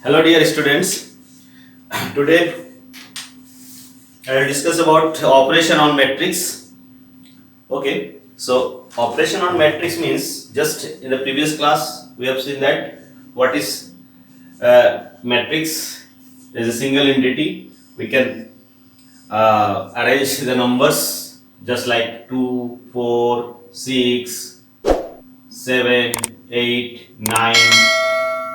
Hello dear students, today I will discuss about operation on matrix. Okay, so operation on matrix means, just in the previous class we have seen that what is matrix is a single entity. We can arrange the numbers just like 2, 4, 6, 7, 8, 9.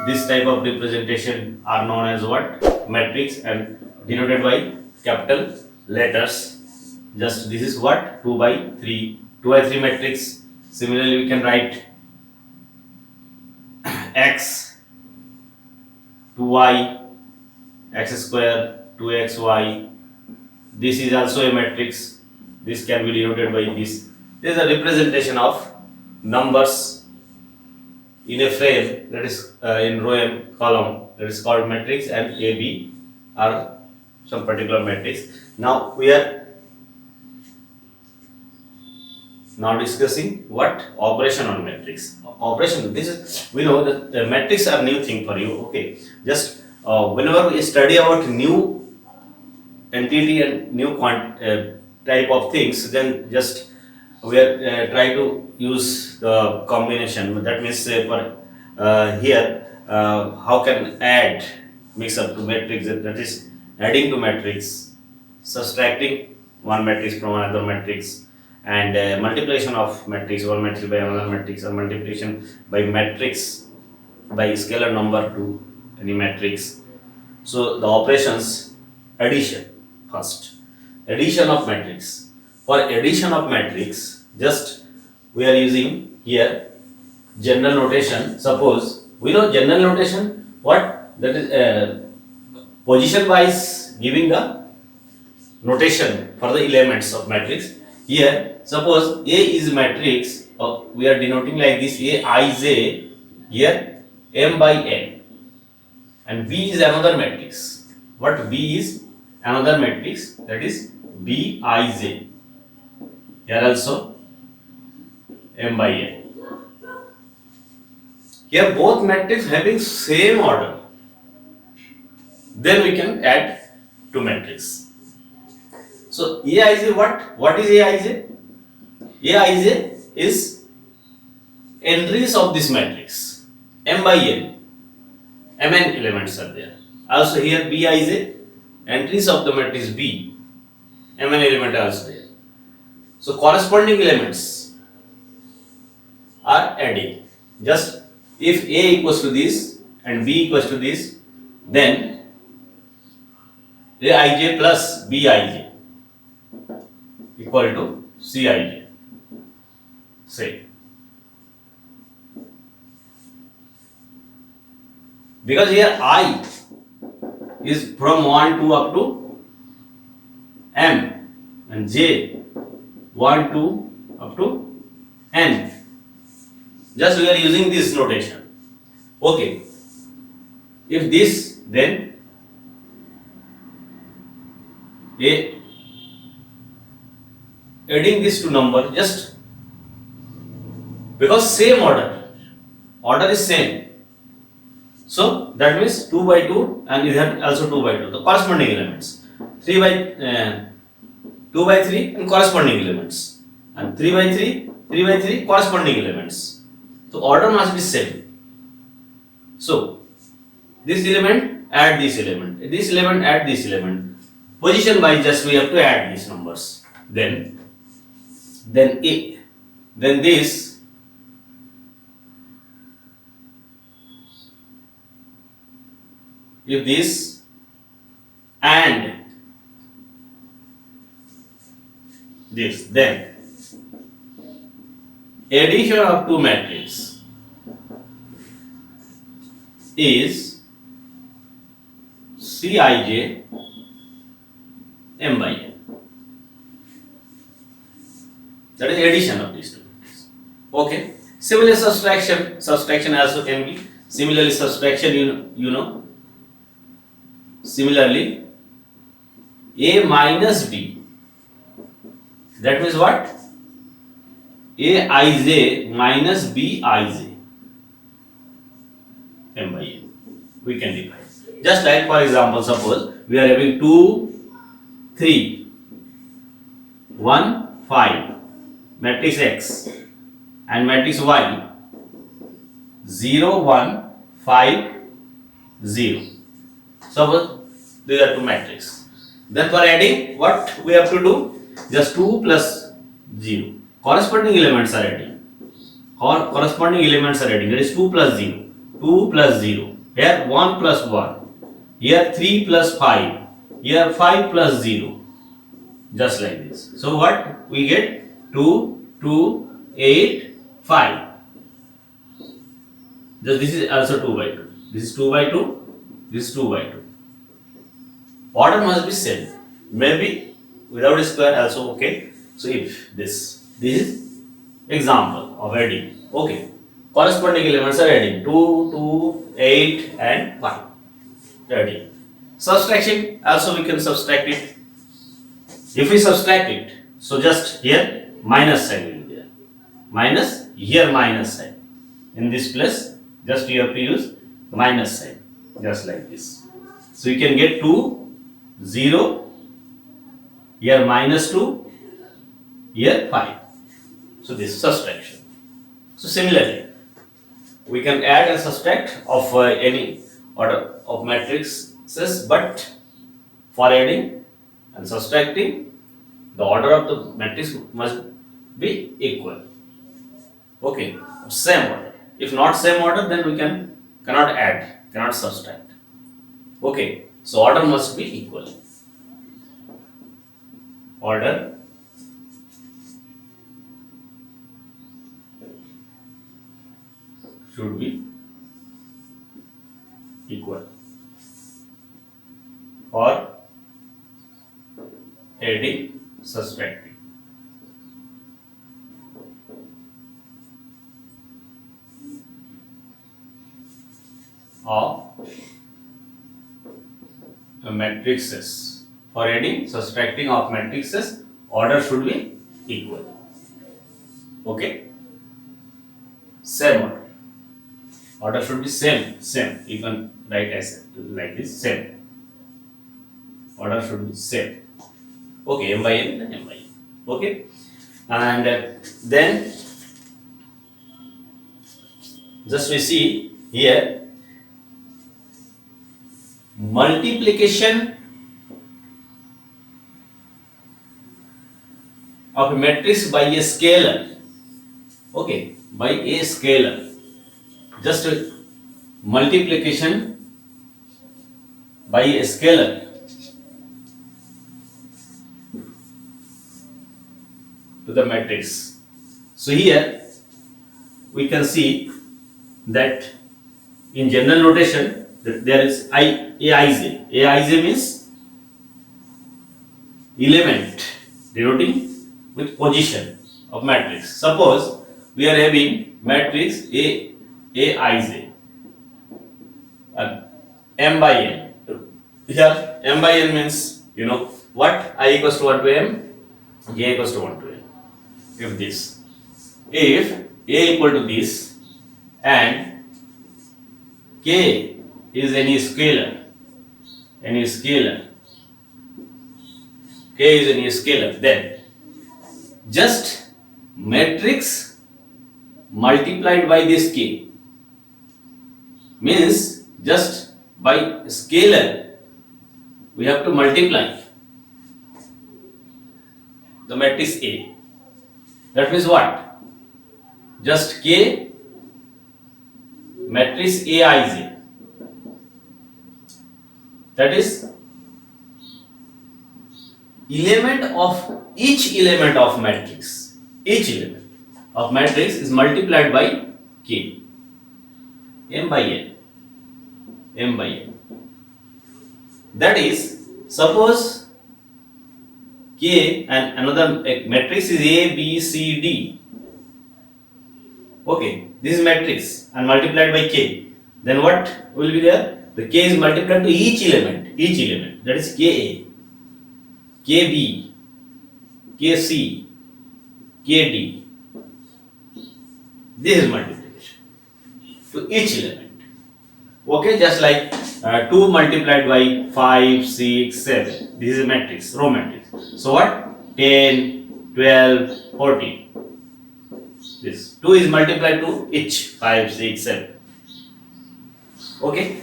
This type of representation are known as what? Matrix, and denoted by capital letters. Just this is what? 2 by 3. 2 by 3 matrix. Similarly, we can write x, 2y, x square, 2xy. This is also a matrix. This can be denoted by this. This is a representation of numbers in a frame, that is in row and column, that is called matrix, and A, B are some particular matrix. Now we are discussing what? Operation on matrix. Operation, this is, we know that the matrix are new thing for you. Okay, just whenever we study about new entity and new type of things, then just we are try to use the combination. That means for here how can add, mix up to matrix, that is adding to matrix, subtracting one matrix from another matrix, and multiplication of matrix, one matrix by another matrix, or multiplication by matrix by scalar number to any matrix. So the operations, addition first, addition of matrix. For addition of matrix, just we are using here general notation. Suppose we know general notation, what? That is position wise giving the notation for the elements of matrix. Here suppose A is matrix, we are denoting like this: A I J, here M by N, and B is another matrix. What? B is another matrix, that is B I J. Here also M by N. Here both matrices having same order, then we can add to matrix. So Aij, what is Aij? Aij is entries of this matrix, M by N, Mn elements are there. Also here Bij, entries of the matrix B, Mn element are also there. So corresponding elements are adding. Just if A equals to this and B equals to this, then Aij plus Bij equal to Cij. Say, because here I is from 1 to up to M, and J 1 to up to N. Just we are using this notation. Okay, if this, then adding this to number, just because same order is same, so that means 2 by 2 and here also 2 by 2, the corresponding elements, 3 by 2 by 3 and corresponding elements, and 3 by 3, 3 by 3 corresponding elements. So order must be same. So this element add this element, this element add this element, position wise just we have to add these numbers. Then this, if this and this, then addition of two matrices is Cij m by n. That is addition of these two matrices. Okay. Similarly, subtraction also can be. Similarly, subtraction, you know. Similarly, a minus b. That means what? Aij minus bij m by n. We can define. Just like, for example, suppose we are having 2, 3, 1, 5, matrix X and matrix Y, 0, 1, 5, 0. Suppose these are two matrices. Then for adding, what we have to do? Just 2 plus 0. Corresponding elements are adding. Corresponding elements are adding. That is 2 plus 0. 2 plus 0. Here 1 plus 1. Here 3 plus 5. Here 5 plus 0. Just like this. So what we get? 2, 2, 8, 5. Just this is also 2 by 2. This is 2 by 2. This is 2 by 2. Order must be same. Maybe without a square also okay. So if this is example of adding. Okay. Corresponding elements are adding 2, 2, 8 and 5. 30. Subtraction also we can subtract it. If we subtract it, so just here minus sign will be there. Minus, here minus sign. In this place, just you have to use minus sign. Just like this. So you can get 2, 0, here minus 2, here 5. So this is subtraction. So similarly, we can add and subtract of any order of matrices, but for adding and subtracting, the order of the matrix must be equal. Okay, same order. If not same order, then we cannot add, cannot subtract. Okay, so order must be equal. Order should be equal for adding, subtracting. Of matrices. For adding, subtracting of matrices, order should be equal. Okay? Same order. Order should be same. You can write as like this, same. Order should be same. Okay, m by n, then m by n. Okay? And then just we see here multiplication of a matrix by a scalar. Okay, by a scalar. Just multiplication by a scalar to the matrix. So here we can see that in general notation that there is Aij. Aij means element denoting with position of matrix. Suppose we are having matrix Aij m by n. Here m by n means you know what, I equals to 1 to m, j equals to 1 to n. If a equal to this and k is any scalar, k is any scalar, then just matrix multiplied by this k means just by scalar we have to multiply the matrix A. That means what? Just k matrix Aij, that is element of each element of matrix, each element of matrix is multiplied by k, m by n, m by n. That is, suppose k and another matrix is A, B, C, D. Okay, this is matrix and multiplied by k. Then what will be there? The k is multiplied to each element. That is Ka, Kb, Kc, Kd. This is multiplication to each element. Okay, just like 2 multiplied by 5, 6, 7. This is a matrix, row matrix. So what? 10, 12, 14. This 2 is multiplied to each 5, 6, 7. Okay.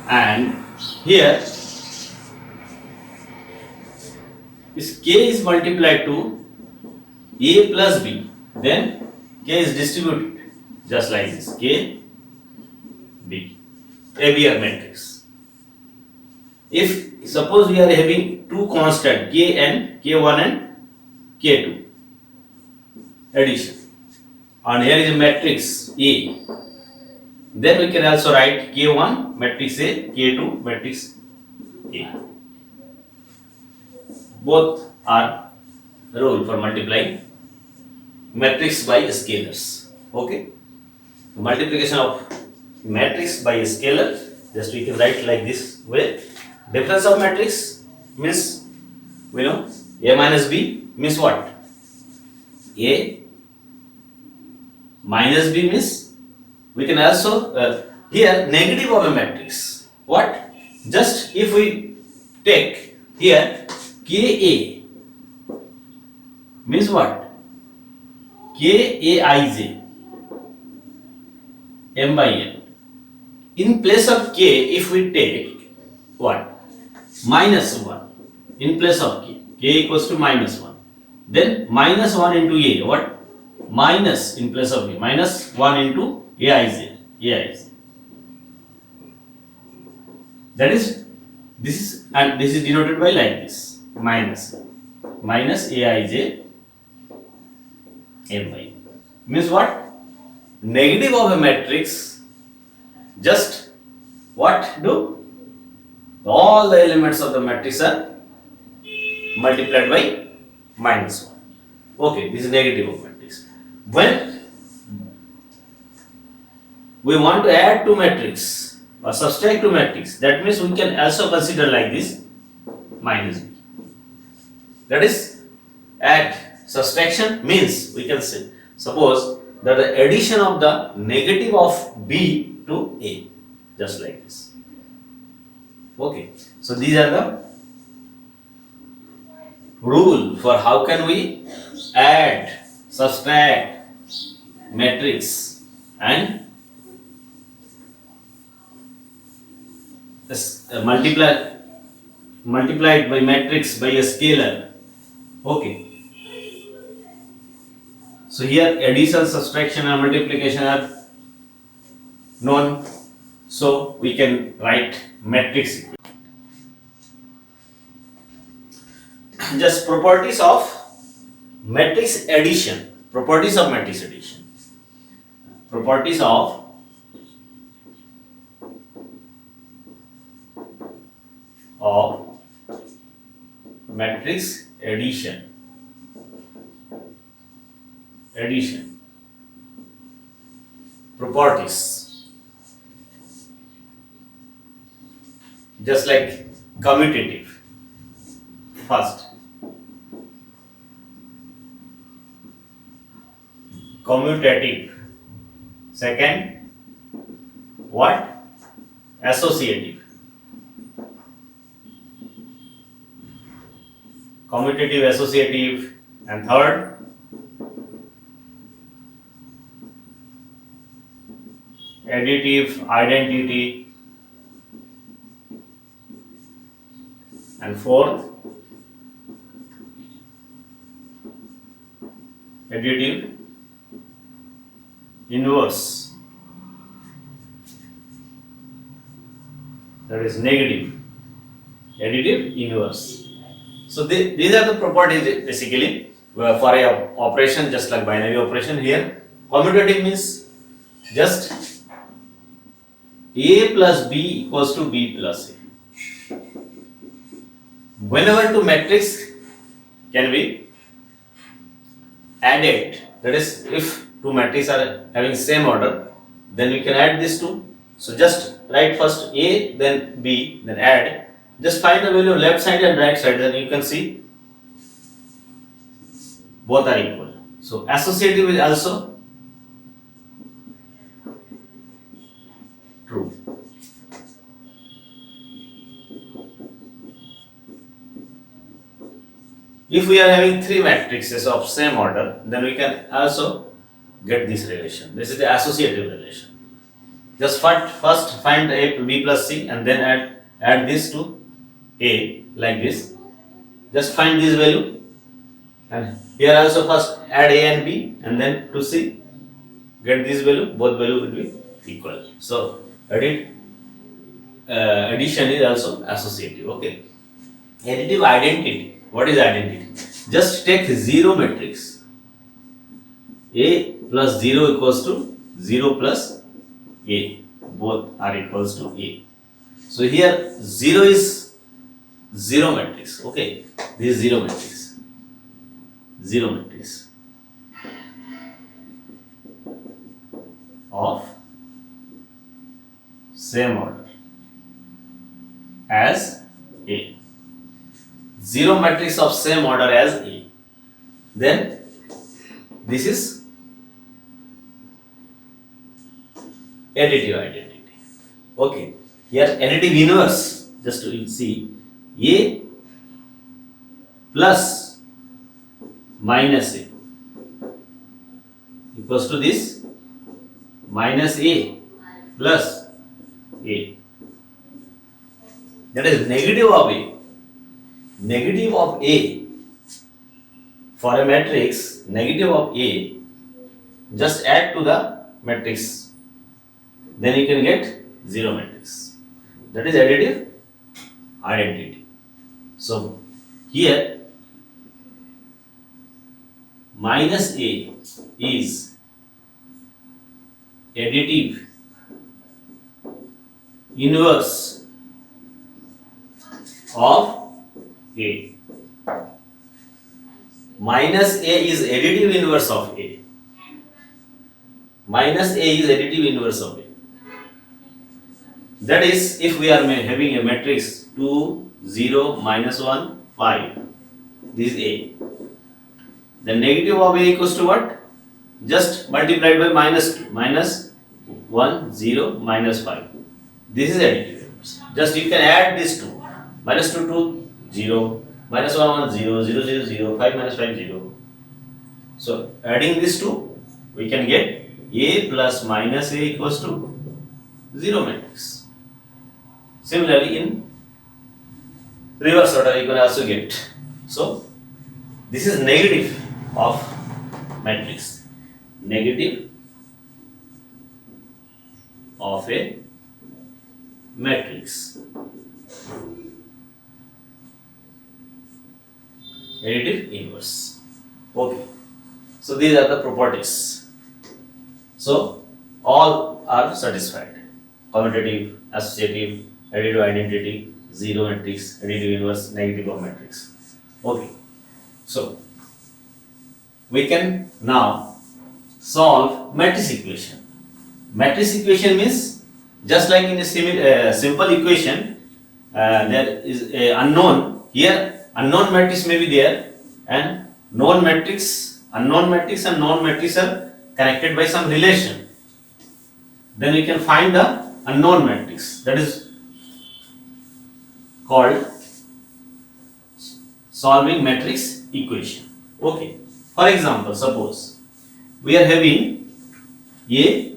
And here this k is multiplied to A plus B. Then k is distributed just like this, K, B, ABR matrix. If suppose we are having two constant K and K1 and K2 addition, and here is a matrix A, then we can also write K1 matrix A, K2 matrix A. Both are rule for multiplying matrix by scalars. Okay. Multiplication of matrix by a scalar, just we can write like this way. Difference of matrix means, we know, A minus B means what? A minus B means, we can also here negative of a matrix. What? Just if we take here Ka means what? Kaij, m by n. In place of k, if we take what? Minus 1. In place of k equals to minus 1. Then minus 1 into a, what? Minus in place of a, minus 1 into aij. That is, this is, and this is denoted by like this, minus aij m by n. Means what? Negative of a matrix, just what do? All the elements of the matrix are multiplied by minus 1. Okay, this is negative of matrix. When we want to add to matrix or subtract to matrix, that means we can also consider like this, minus b. That is, add, subtraction means, we can say, suppose that the addition of the negative of b to a, just like this. Okay, so these are the rule for how can we add, subtract matrix and multiplied by matrix by a scalar. Okay. So here addition, subtraction and multiplication are known, so we can write matrix. Just properties of matrix addition. Properties of matrix addition. Properties of matrix addition. Properties, just like commutative. First, commutative. Second, what? Associative. Commutative, associative, and third, additive, identity, and fourth, additive, inverse, that is negative. additive inverse. So these are the properties basically for a operation just like binary operation here. Commutative means just A plus B equals to B plus A. Whenever two matrix can be added, that is if two matrices are having same order, then we can add these two. So just write first A, then B, then add. Just find the value of left side and right side, then you can see both are equal. So associative is also true. If we are having three matrices of same order, then we can also get this relation. This is the associative relation. Just first find A, B plus C and then add this to A like this. Just find this value and here also first add A and B and then to C get this value, both value will be equal. So addition is also associative. Okay. Additive identity. What is identity? Just take zero matrix. A plus 0 equals to 0 plus A. Both are equals to A. So here 0 is zero matrix. Okay. This is zero matrix. Zero matrix of same order as A. Zero matrix of same order as A. Then this is additive identity. Okay. Here additive inverse, just to see A plus minus A equals to this minus A plus A. That is negative of A. Negative of A for a matrix, negative of A, just add to the matrix, then you can get zero matrix. That is additive identity. So here minus A is additive inverse of A. Minus A is additive inverse of A. Minus A is additive inverse of A. That is, if we are having a matrix 2, 0, minus 1, 5, this is A. The negative of A equals to what? Just multiplied by minus 2, minus 1, 0, minus 5. This is additive inverse. Just you can add these two. Minus 2, 2, 0, minus 1, 1, 0, 0, 0, 0, 5 minus 5, 0. So adding these two, we can get A plus minus A equals to 0 matrix. Similarly, in reverse order, you can also get. So this is negative of matrix. Negative of a matrix. Additive inverse. Okay. So these are the properties. So all are satisfied. Commutative, associative, additive identity, zero matrix, additive inverse, negative of matrix. Okay. So we can now solve matrix equation. Matrix equation means just like in a simple equation, there is a unknown. Here unknown matrix may be there and known matrix, unknown matrix and known matrix are connected by some relation. Then we can find the unknown matrix, that is called solving matrix equation. Okay. For example, suppose we are having A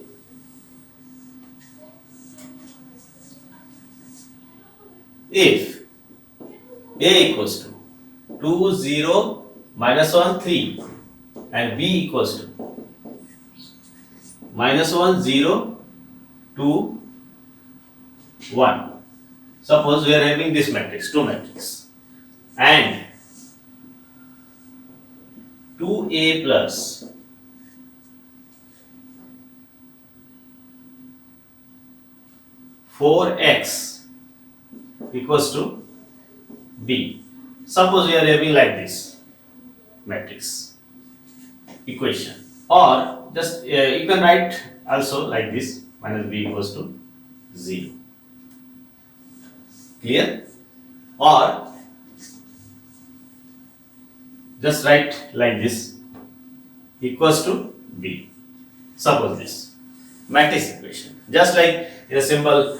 if A equals to 2, 0, minus 1, 3 and B equals to minus 1, 0, 2, 1. Suppose we are having this matrix, 2 matrix, and 2a plus 4x equals to b. Suppose we are having like this matrix equation, or just you can write also like this, minus b equals to 0. Clear? Or just write like this, equals to b. Suppose this matrix equation, just like in a symbol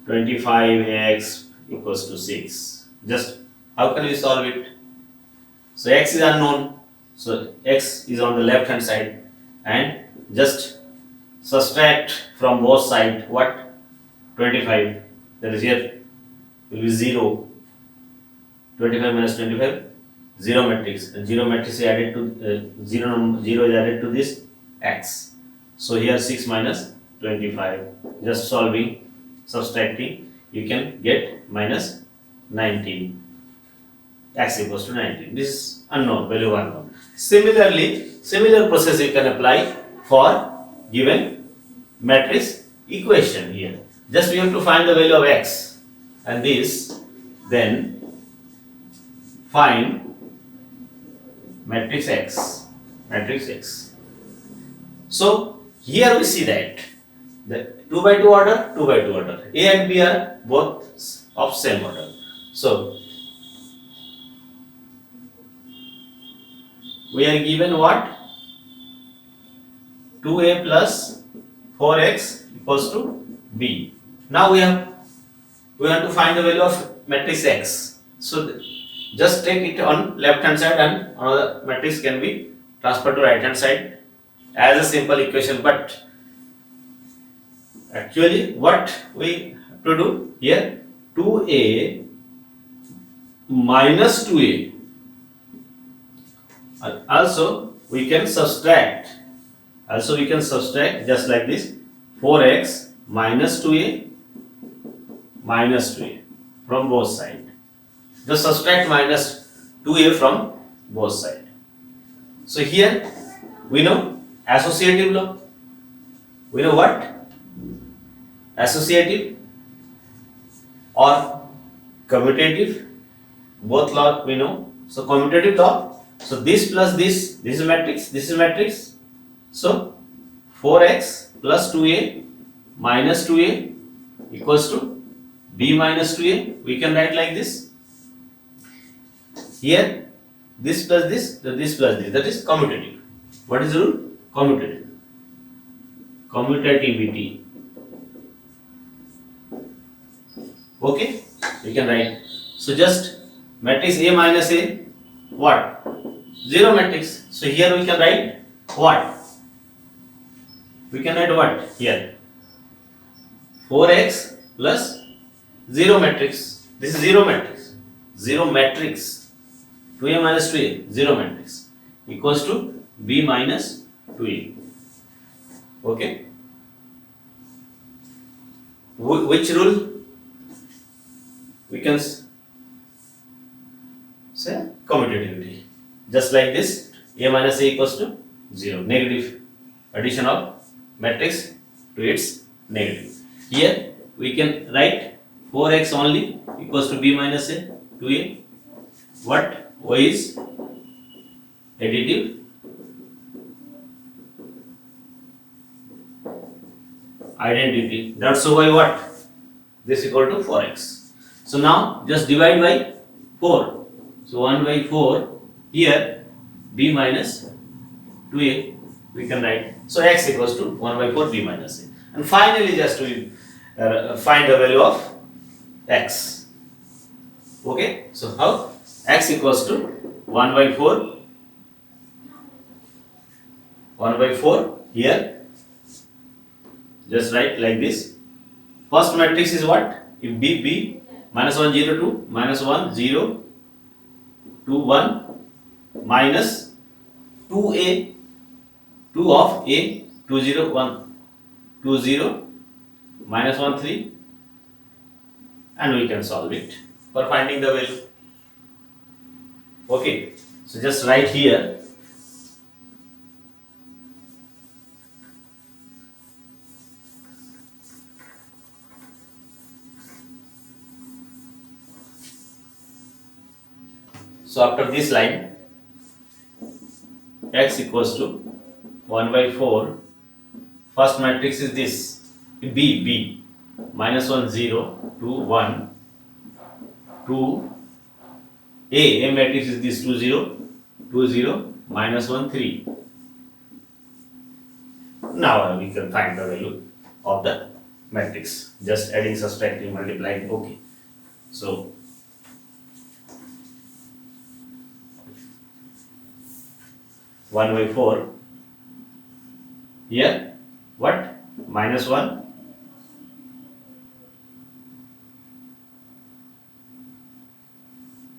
25x equals to 6. Just how can we solve it? So x is unknown, so x is on the left hand side, and just subtract from both sides what? 25, that is here will be 0. 25 minus 25, 0 matrix, and 0 matrix is added to 0 is added to this x. So here 6 minus 25, just solving, subtracting, you can get minus 19. X equals to 19. This is unknown, value unknown. Similarly, similar process you can apply for given matrix equation here. Just we have to find the value of x and this, then find matrix x. Matrix x. So here we see that the 2 by 2 order, 2 by 2 order. A and B are both of same order. So we are given what? 2a plus 4x equals to b. Now we have to find the value of matrix x. So just take it on left hand side and another matrix can be transferred to right hand side as a simple equation. But actually what we have to do here, 2a minus 2a. Also we can subtract. Just like this, 4x minus 2a from both sides. Just subtract minus 2a from both sides. So here we know associative law. We know what? Associative or commutative. Both law we know. So commutative law. So this plus this is matrix, this is matrix. So 4x plus 2a minus 2a equals to b minus 2a. We can write like this. Here this plus this, this plus this, that is commutative. What is the rule? Commutative. Commutativity. Okay, we can write. So just matrix A minus A, what? 0 matrix. So here we can write what? We can write what here? 4x plus 0 matrix. This is 0 matrix. 0 matrix. 2a minus 2a, 0 matrix equals to b minus 2a. Okay. Which rule? We can say commutativity. Just like this, a minus a equals to 0. Negative addition of matrix to its negative. Here we can write 4x only equals to b minus a, 2a. What? Y is additive identity. That's why what? This equal to 4x. So now just divide by 4. So 1 by 4 here b minus 2a we can write. So x equals to 1 by 4 b minus a. And finally just we find the value of x. Okay. So how? X equals to 1 by 4. 1 by 4 here. Just write like this. First matrix is what? If b minus 1 0 2 minus 1 0 2 1 minus 2a 2 of a 2 0 1 2 0 minus 1 3 and we can solve it for finding the value. Okay, so just write here. So after this line, x equals to 1 by 4. First matrix is this, B, minus 1, 0, 2, 1, 2, A matrix is this 2, 0, 2, 0, minus 1, 3. Now we can find the value of the matrix. Just adding, subtracting, multiplying, okay. So, one by 4. Here, what? Minus 1.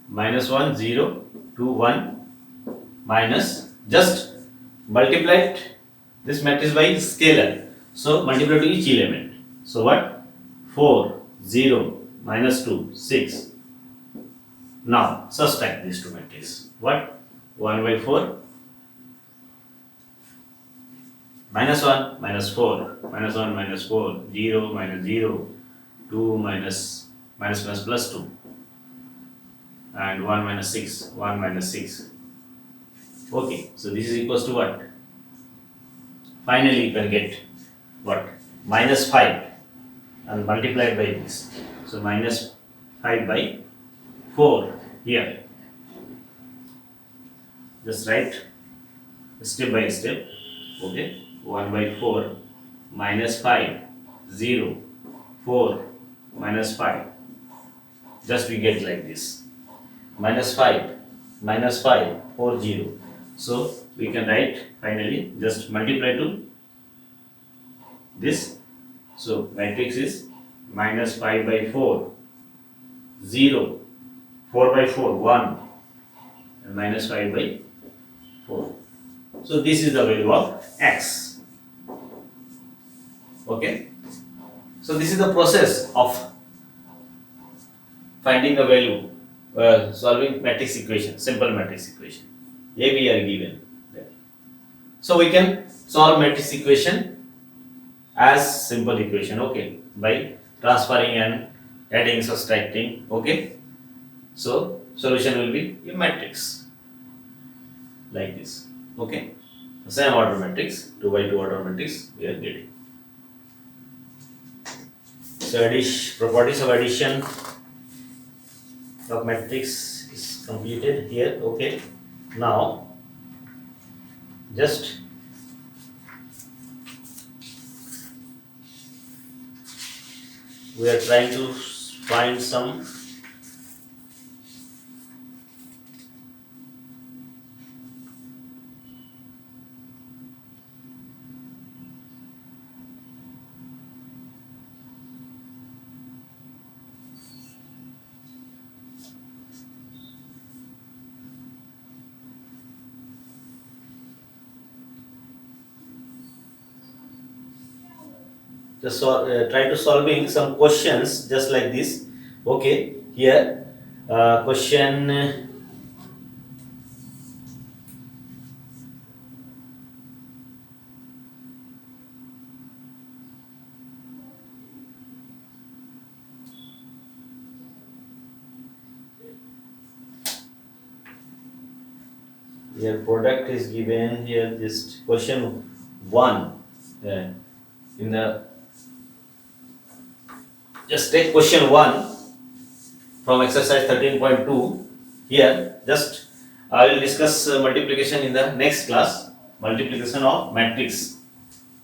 Minus 1, 0, 2, 1, minus, just multiplied this matrix by scalar. So, multiply to each element. So, what? 4, 0, minus 2, 6. Now, subtract these two matrices. What? 1 by 4, minus 1, minus 4, minus 1, minus 4, 0, minus 0, 2, minus plus 2, and 1 minus 6, 1 minus 6. Okay, so this is equals to what? Finally, you can get what? Minus 5 and multiplied by this. So, minus 5 by 4 here. Just write step by step. Okay, 1 by 4 minus 5, 0, 4, minus 5. Just we get like this. Minus 5, 4, 0. So, we can write finally, just multiply to this. So, matrix is minus 5 by 4, 0, 4 by 4, 1, and minus 5 by 4. So, this is the value of x. Okay. So, this is the process of finding the value, solving matrix equation, simple matrix equation. A, B are given there. So, we can solve matrix equation as simple equation, okay, by transferring and adding, subtracting, okay. So, solution will be a matrix like this, okay. The same order matrix, 2 by 2 order matrix we are getting. So, properties of addition of matrix is completed here, okay. Now, just we are trying to find some just try to solving some questions just like this, okay. Here question here product is given here, just question 1 in the, just take question 1 from exercise 13.2 here. Just I will discuss multiplication in the next class, multiplication of matrix,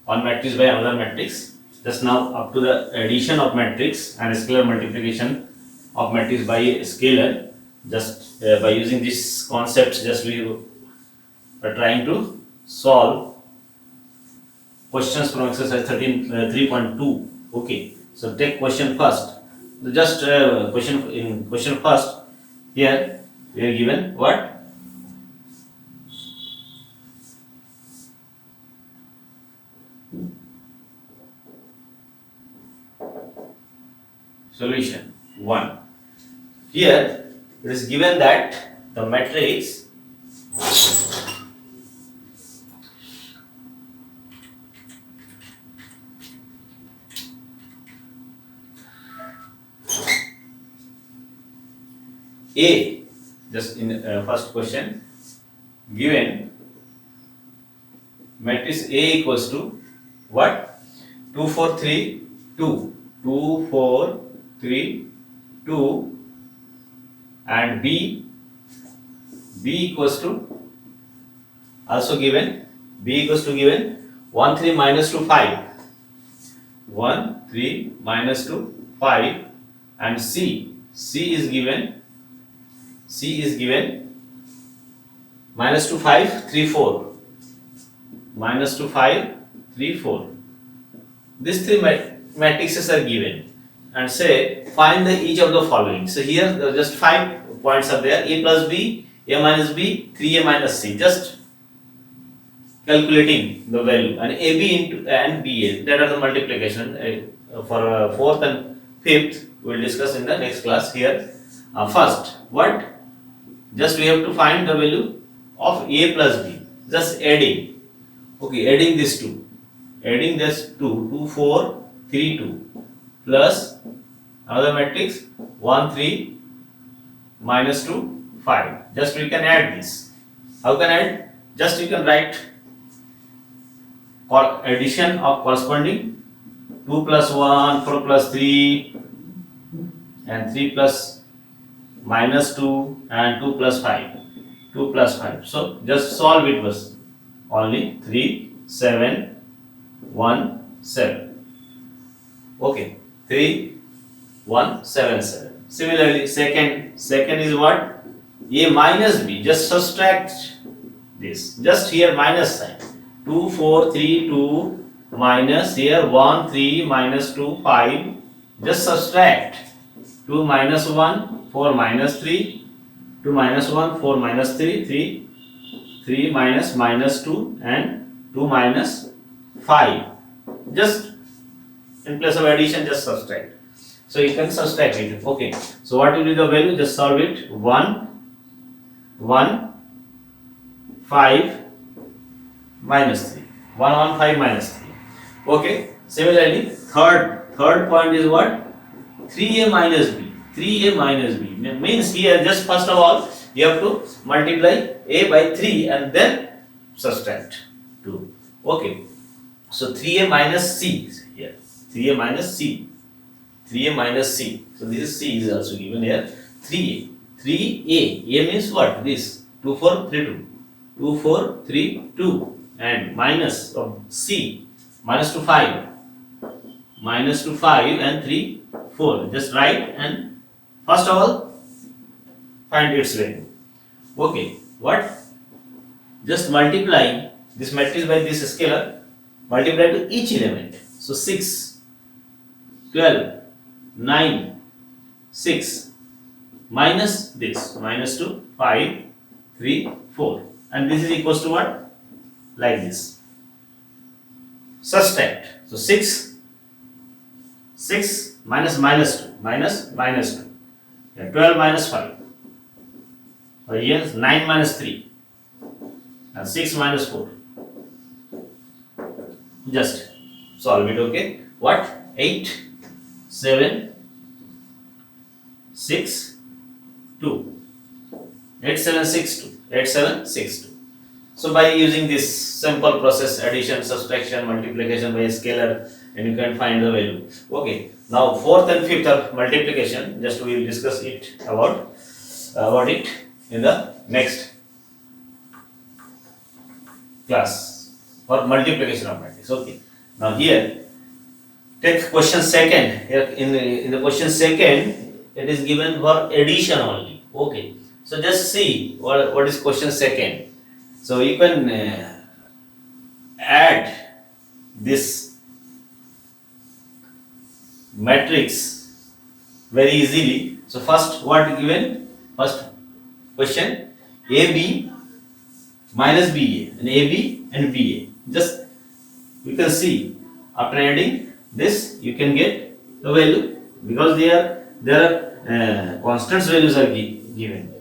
one matrix by another matrix. Just now up to the addition of matrix and scalar multiplication of matrix by scalar. Just by using this concept, just we are trying to solve questions from exercise 3.2, okay. So take question first. Just question first. Here we are given what? Solution. 1. Here it is given that the matrix A, just in first question, given matrix A equals to what? 2, 4, 3, 2. 2, 4, 3, 2, and B equals to also given, B equals to given 1, 3 minus 2, 5. 1, 3 minus 2, 5, and C is given minus 2, 5, 3, 4. Minus 2, 5, 3, 4. These three matrices are given, and say find each of the following. So here there are just 5 points are there: A plus B, A minus B, 3A minus C. Just calculating the value, and AB into and BA, that are the multiplication. For fourth and fifth we will discuss in the next class. Here first, what? Just we have to find the value of A plus B, just adding. Okay, adding this 2, 2, 4, 3, 2, plus another matrix 1, 3 minus 2, 5. Just we can add this. How can add? Just you can write addition of corresponding 2 plus 1, 4 plus 3, and 3 plus minus 2, and 2 plus 5. 2 plus 5. So just solve it was only 3, 7, 1, 7. Okay, 3, 1, 7, 7. Similarly, second is what? A minus B. Just subtract this. Just here minus sign. 2, 4, 3, 2 minus here 1, 3 minus 2, 5. Just subtract 2 minus 1, 4 minus 3, 2 minus 1, 4 minus 3, 3 minus 2, and 2 minus 5. Just in place of addition, just subtract. So you can subtract it. Okay. So what will be the value? Just solve it. 1, 5 minus 3. 1, 1, 5 minus 3. Okay. Similarly, third point is what? 3A minus B. 3A minus B means here just first of all you have to multiply A by 3 and then subtract 2. Okay. So 3A minus C here. 3A minus C. 3A minus C. So this is C is also given here. 3A. 3A. A means what? This. 2, 4, 3, 2. 2, 4, 3, 2. And minus of C. Minus to 5. Minus to 5 and 3, 4. Just write and first of all find its value. Okay. What? Just multiply this matrix by this scalar. Multiply to each element. So 6, 12, 9, 6 minus this, minus 2, 5, 3, 4, and this is equals to what? Like this. Subtract. So 6 minus minus 2, minus 2, and 12 minus 5. Here 9 minus 3, and 6 minus 4. Just solve it. Okay. What? 8, 7, 6, 2. 8, 7, 6, 2. 8, 7, 6, 2. So by using this simple process, addition, subtraction, multiplication by a scalar, and you can find the value. Okay. Now fourth and fifth are multiplication. Just we will discuss it about it in the next class for multiplication of matrix. Okay. Now here take question second. Here in the question second, it is given for addition only. Okay. So just see what is question second. So you can add this matrix very easily. So first what given? First question, AB minus BA, and AB and BA. Just you can see after adding this you can get the value, because there are constants values are given,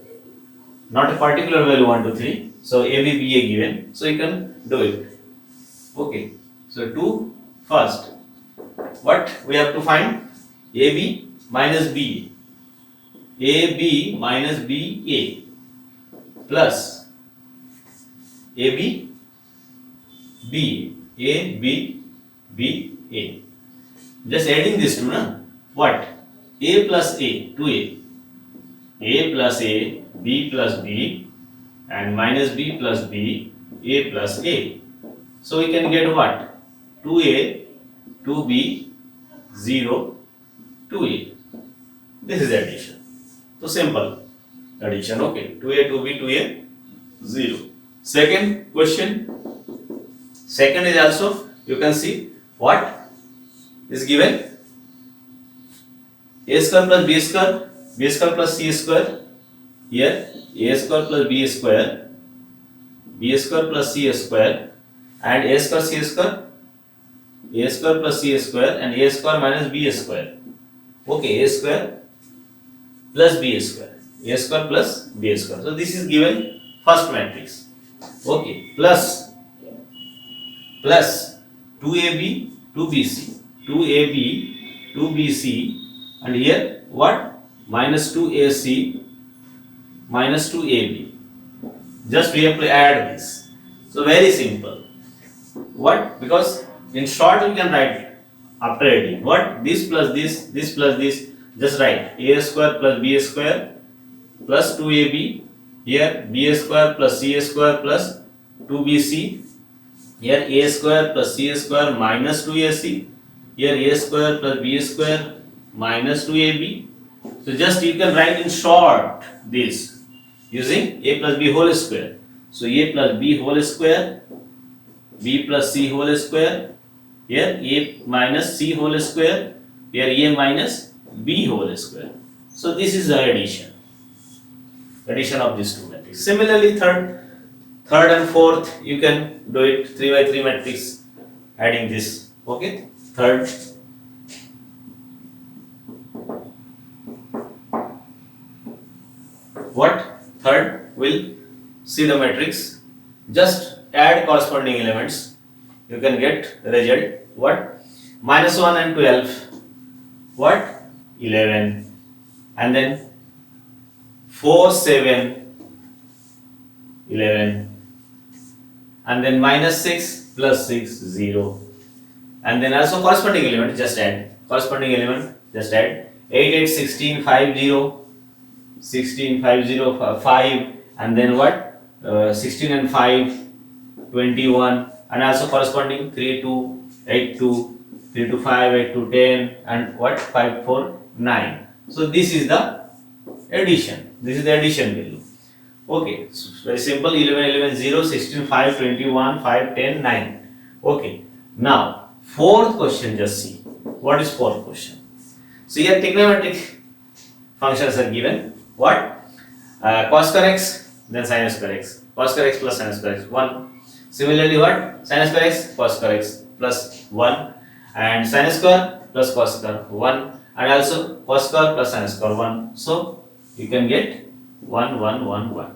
not a particular value 1 to 3. So a b b a given, so you can do it. Okay, so to first what we have to find ab minus b, ab minus b a plus ab b a b b a. Just adding this two, na? What? A plus a, 2a. A plus a, b plus b, and minus b plus b, a plus a. So we can get what? 2a, 2b, 0, 2a. This is addition. So simple addition. Okay, 2a, 2b, 2a, 0. Second question. Second is also, you can see what is given. A square plus b square plus c square. Here a square plus b square plus c square, and a square c square, a square plus c square, and a square minus b square. Okay, a square plus b square, a square plus b square. So this is given first matrix. Okay, plus 2ab 2bc, 2ab 2bc, and here what? Minus 2ac minus 2ab. Just we have to add this. So very simple. What? Because in short we can write it after adding. What? This plus this plus this. Just write a square plus b square plus 2ab. Here b square plus c square plus 2bc. Here a square plus c square minus 2ac. Here a square plus b square minus 2ab. So just you can write in short this using a plus b whole square. So a plus b whole square, b plus c whole square, here a minus c whole square, here a minus b whole square. So this is the addition of these two matrices. Similarly third and fourth you can do it 3 by 3 matrix, adding this. Okay, third. What? Third, will see the matrix, just add corresponding elements, you can get result. What? Minus 1 and 12, what? 11, and then 4, 7, 11, and then minus 6 plus 6, 0, and then also corresponding element, just add corresponding element, just add 8, 8, 16, 5, 0, 16, 5, 0, 5, and then what? 16 and 5, 21, and also corresponding 3 to 8 to 3 to 5, 8 to 10, and what? 5, 4, 9. So this is the addition. This is the addition value. Okay, so very simple. 11, 11, 0, 16, 5, 21, 5, 10, 9. Okay, now fourth question, just see. What is fourth question? So here trigonometric functions are given. What? Cos square x, then sin square x. Cos square x plus sin square x, 1. Similarly, what? Sin square x, cos square x plus 1, and sin square plus cos square 1, and also cos square plus sin square 1. So you can get 1, 1, 1, 1.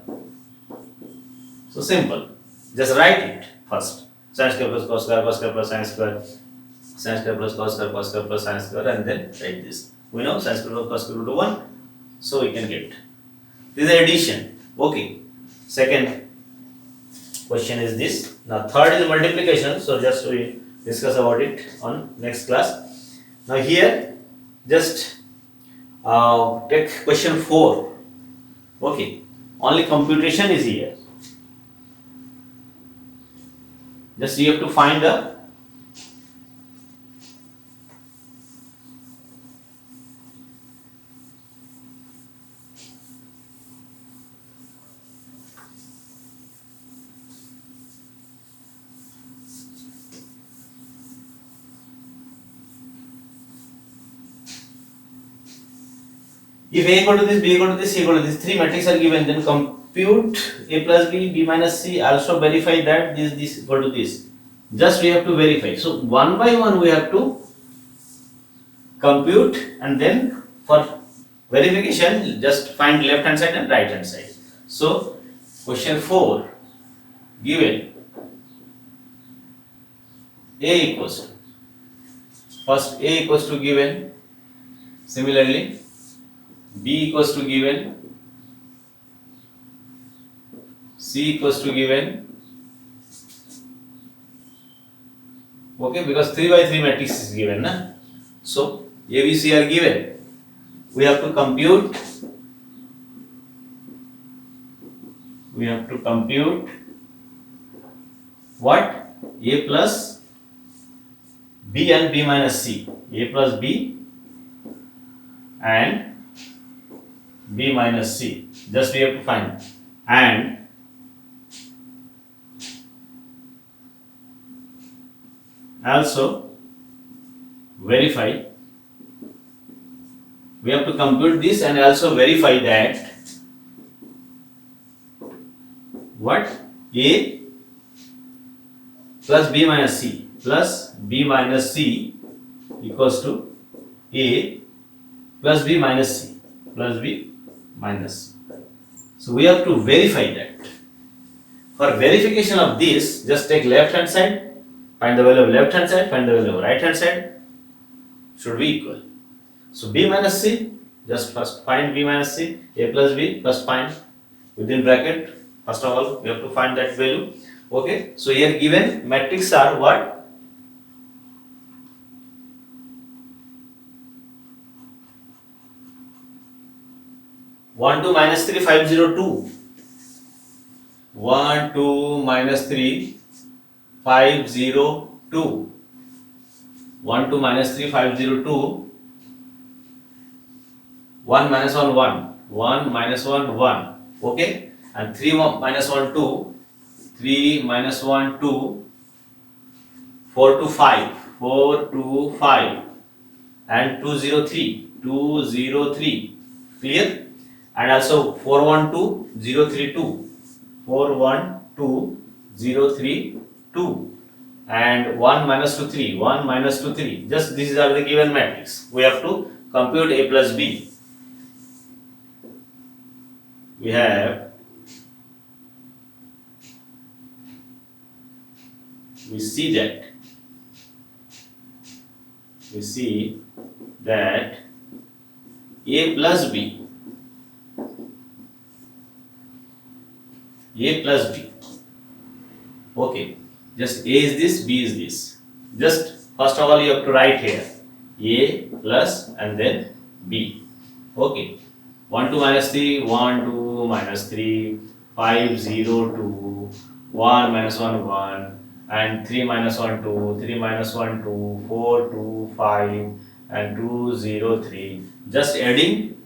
So simple. Just write it first. Sin square plus cos square plus sin square plus cos square plus sin square, and then write this. We know sin square plus cos square root of 1. So we can get. This is addition. Okay. Second question is this. Now third is multiplication. So just we discuss about it on next class. Now here just take question 4. Okay. Only computation is here. Just you have to find the if A equal to this, B equal to this, C equal to this, three matrices are given, then compute A plus B, B minus C, also verify that this equal to this. Just we have to verify. So one by one we have to compute, and then for verification, just find left hand side and right hand side. So question 4, given A equals to, first A equals to given, similarly B equals to given, C equals to given. Okay, because 3 by 3 matrix is given, na? So A, B, C are given. We have to compute. What? A plus B and B minus C. A plus B and B minus C. Just we have to find. And also verify. We have to compute this and also verify that what? A plus B minus C plus B minus C equals to A plus B minus C plus B minus C. So we have to verify that. For verification of this, just take left hand side, find the value of left hand side, find the value of right hand side, should be equal. So B minus C, just first find B minus C, A plus B, first find within bracket. First of all, we have to find that value. Okay, so here given matrix are what? One two minus 3 502. 1 2 minus 3 502. 1 2 minus 3 502. 1 minus 1 1. 1 minus 1 1. Okay, and 3 minus 1 2. 3 minus 1 2. 4 2 5. 4 2 5. And 203. 203. Clear? And also 412 032. 412 032. And 1 minus 2 3. 1 minus 2 3. Just these are the given matrix. We have to compute A plus B. We have, we see that A plus B, okay, just A is this, B is this. Just first of all you have to write here A plus and then B. Okay, 1 2 minus 3, 1 2 minus 3, 5 0 2, 1 minus 1 1, and 3 minus 1 2, 3 minus 1 2, 4 2 5, and 2 0 3. Just adding,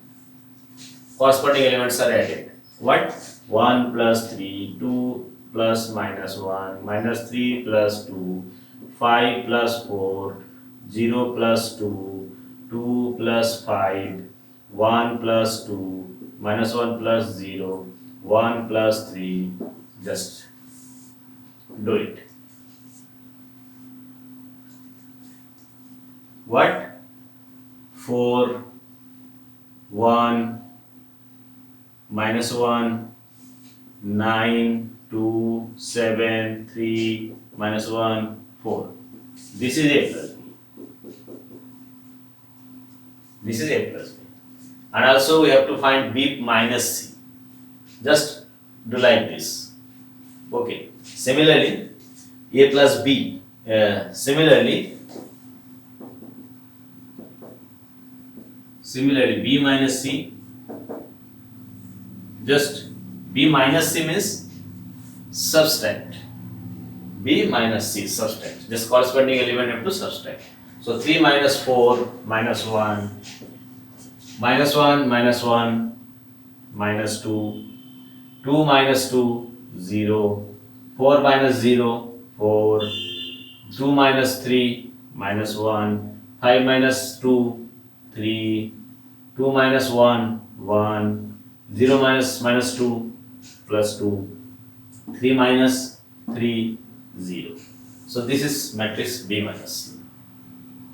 corresponding elements are added. What? 1 plus 3, 2 plus minus 1, minus 3 plus 2, 5 plus 4, 0 plus 2, 2 plus 5, 1 plus 2, minus 1 plus 0, 1 plus 3. Just do it. What? 4, 1, minus 1, 9, 2, 7, 3, minus 1, 4. This is A plus B. This is A plus B. And also we have to find B minus C. Just do like this. Okay. Similarly, A plus B. Similarly, B minus C. Just B minus C means subtract. B minus C subtract. Just corresponding element have to subtract. So 3 minus 4 minus 1, minus 1 minus 1 minus 2, 2 minus 2 0, 4 minus 0 4, 2 minus 3 minus 1, 5 minus 2 3, 2 minus 1 1, 0 minus 2 plus 2, 3 minus 3 0. So this is matrix B minus C.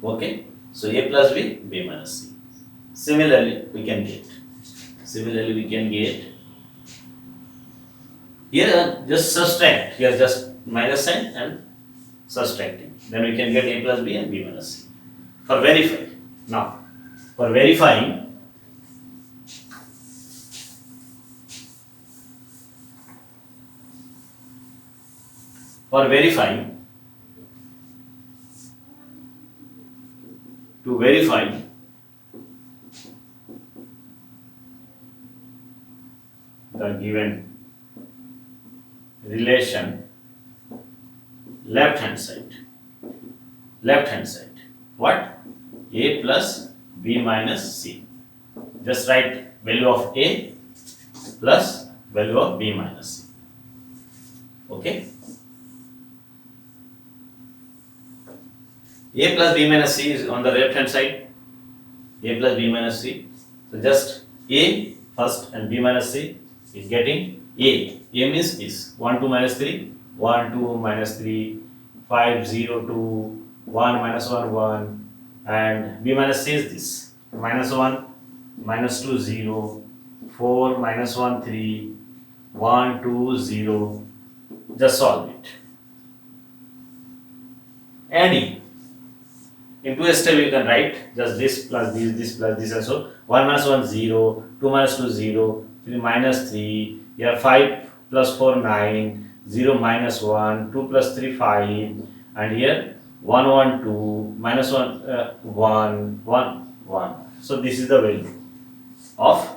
Okay. So A plus B, B minus C. Similarly we can get here, just subtract, here just minus sign and subtracting, then we can get a plus b and b minus c. For verify, now for verifying, to verify the given relation, left hand side, what, a plus b minus c, just write value of a plus value of b minus c. Okay, a plus b minus c is on the left hand side, a plus b minus c, so just a first and b minus c is getting a means this 1 2 minus 3, 1 2 minus 3, 5 0 2, 1 minus 1 1, and b minus c is this minus 1 minus 2 0, 4 minus 1 3, 1 2 0. Just solve it. Adding into a step you can write just this plus this plus this, and so 1 minus 1 0, 2 minus 2 0, 3 minus 3, here 5 plus 4 9, 0 minus 1, 2 plus 3 5, and here 1 1 2 minus 1 1 1 1. So this is the value of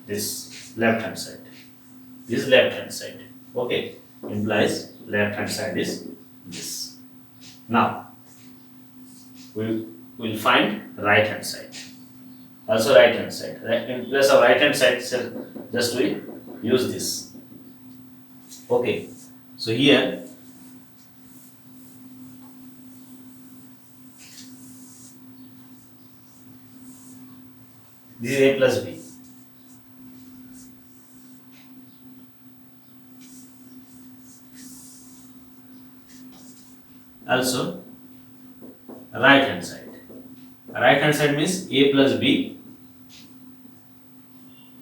this left hand side. This left hand side, okay, implies left hand side is this. Now we will find right hand side. Also right hand side. In place of right hand side, just we use this. Okay. So here this is a plus b. Also right hand side. Right hand side means a plus b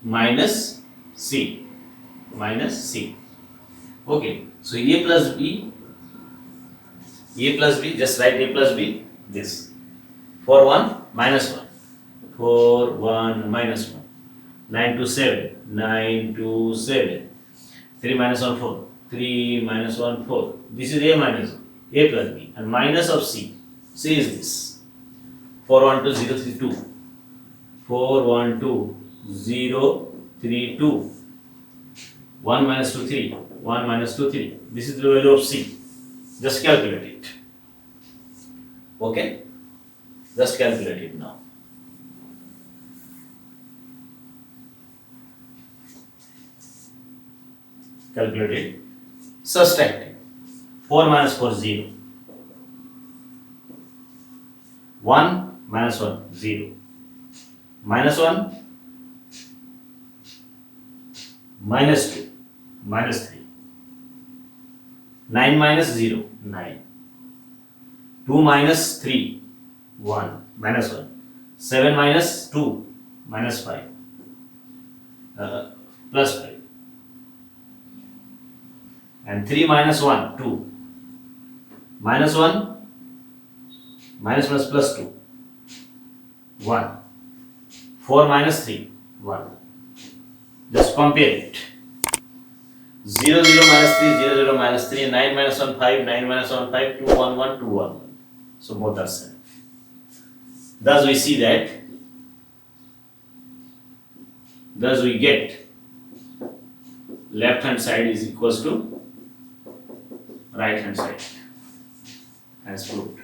minus c. Okay, so a plus b, just write a plus b this. 4 1 minus 1, 4 1 minus 1, 9 2 7, 9 2 7, 3 minus 1 4, 3 minus 1 4. This is a minus 1, a plus b, and minus of c. C is this 4 1 2 0 3 2, 4 1 2 0 3 2, 1 minus 2 3, 1 minus 2 3. This is the value of c. Just calculate it. Okay, just calculate it now. Calculate it. Subtracting 4 minus 4 0. 1 minus 1 0, minus 1 minus 2 minus 3, 9 minus 0 9, 2 minus 3 1 minus 1, 7 minus 2 minus 5 plus 5, and 3 minus 1 2, minus 1 minus minus plus 2 1, 4 minus 3 1. Just compare it. 0 0 minus 3, 0 0 minus 3, 9 minus 1 5, 9 minus 1 5, 2 1 1, 2 1 1. So both are same. Thus we see that, thus we get left hand side is equals to right hand side as proved.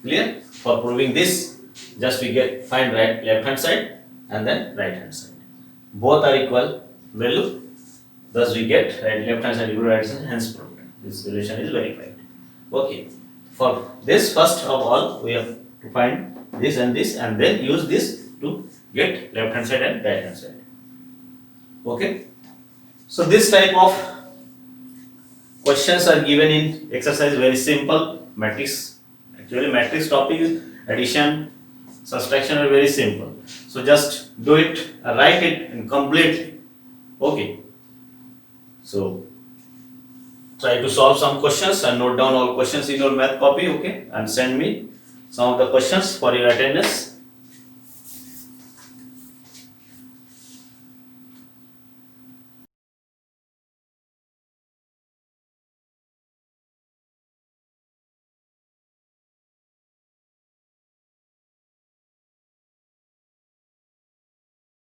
Clear? For proving this, just we get find left hand side and then right hand side. Both are equal value. Thus we get left hand side equal to right hand side, hence proved. This relation is verified. Okay. For this, first of all, we have to find this, and then use this to get left hand side and right hand side. Okay. So this type of questions are given in exercise, very simple matrix Actually, matrix topic is addition, subtraction are very simple. So just do it, write it, and complete. Okay. So try to solve some questions and note down all questions in your math copy. Okay, and send me some of the questions for your attendance.